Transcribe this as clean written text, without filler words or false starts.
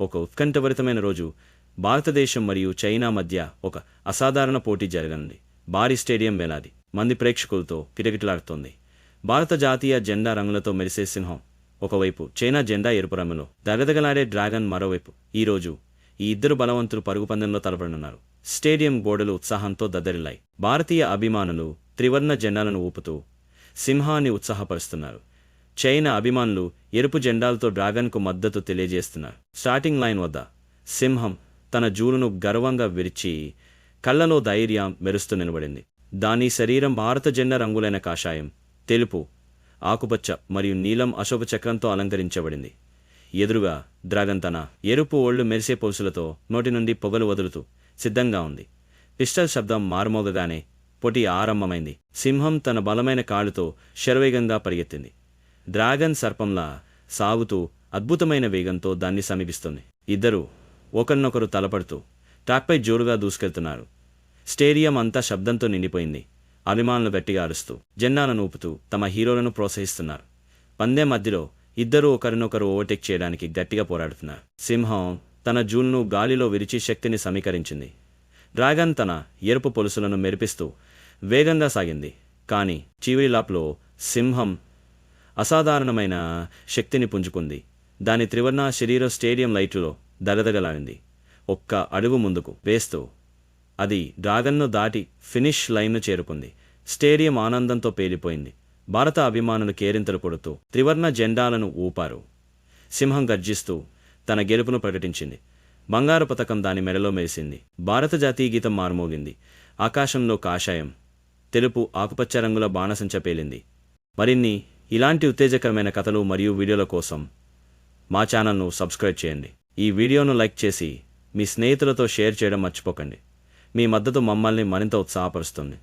ఒక ఉత్కంఠభరితమైన రోజు. భారతదేశం మరియు చైనా మధ్య ఒక అసాధారణ పోటీ జరగనుంది. భారీ స్టేడియం వేలాది మంది ప్రేక్షకులతో కిటకిటలాడుతోంది. భారత జాతీయ జెండా రంగులతో మెరిసే సింహం ఒకవైపు, చైనా జెండా ఎరుపు రంగులో దగదగలాడే డ్రాగన్ మరోవైపు. ఈరోజు ఈ ఇద్దరు బలవంతులు పరుగు పందెంలో తలపడనున్నారు. స్టేడియం గోడలు ఉత్సాహంతో దద్దరిల్లాయి. భారతీయ అభిమానులు త్రివర్ణ జెండాలను ఊపుతూ సింహాన్ని ఉత్సాహపరుస్తున్నారు. చైనా అభిమానులు ఎరుపు జెండాలతో డ్రాగన్కు మద్దతు తెలియజేస్తున్నారు. స్టార్టింగ్ లైన్ వద్ద సింహం తన జూలును గర్వంగా విరిచి కళ్ళలో ధైర్యం మెరుస్తూ నిలబడింది. దాని శరీరం భారత జెండా రంగులైన కాషాయం, తెలుపు, ఆకుపచ్చ మరియు నీలం అశోక చక్రంతో అలంకరించబడింది. ఎదురుగా డ్రాగన్ తన ఎరుపు ఒళ్ళు మెరిసే పొలుసులతో నోటి నుండి పొగలు వదులుతూ సిద్ధంగా ఉంది. పిస్టల్ శబ్దం మారుమోగగానే పోటీ ఆరంభమైంది. సింహం తన బలమైన కాళ్ళతో శరవేగంగా పరిగెత్తింది. డ్రాగన్ సర్పంలా సాగుతూ అద్భుతమైన వేగంతో దాన్ని సమీపిస్తుంది. ఇద్దరూ ఒకరినొకరు తలపడుతూ ట్రాక్పై జోరుగా దూసుకెళ్తున్నారు. స్టేడియం అంతా శబ్దంతో నిండిపోయింది. అభిమానులు గట్టిగా అరుస్తూ జెండాలను ఊపుతూ తమ హీరోలను ప్రోత్సహిస్తున్నారు. పందెం మధ్యలో ఇద్దరూ ఒకరినొకరు ఓవర్టేక్ చేయడానికి గట్టిగా పోరాడుతున్నారు. సింహం తన జూన్ను గాలిలో విరిచి శక్తిని సమీకరించింది. డ్రాగన్ తన ఎరుపు పొలుసులను మెరిపిస్తూ వేగంగా సాగింది. కానీ చివరి లాప్లో సింహం అసాధారణమైన శక్తిని పుంజుకుంది. దాని త్రివర్ణ శరీరం స్టేడియం లైటులో దగదగలాడింది. ఒక్క అడుగు ముందుకు వేస్తూ అది డ్రాగన్ను దాటి ఫినిష్ లైన్ను చేరుకుంది. స్టేడియం ఆనందంతో పేలిపోయింది. భారత అభిమానులు కేరింతలు కొడుతూ త్రివర్ణ జెండాలను ఊపారు. సింహం గర్జిస్తూ తన గెలుపును ప్రకటించింది. బంగారు పతకం దాని మెడలో మెరిసింది. భారత జాతీయ గీతం మారుమోగింది. ఆకాశంలో కాషాయం, తెలుపు, ఆకుపచ్చ రంగుల బాణసంచ పేలింది. మరిన్ని ఇలాంటి ఉత్తేజకరమైన కథలు మరియు వీడియోల కోసం మా ఛానల్ను సబ్స్క్రైబ్ చేయండి. ఈ వీడియోను లైక్ చేసి మీ స్నేహితులతో షేర్ చేయడం మర్చిపోకండి. మీ మద్దతు మమ్మల్ని మరింత ఉత్సాహపరుస్తుంది.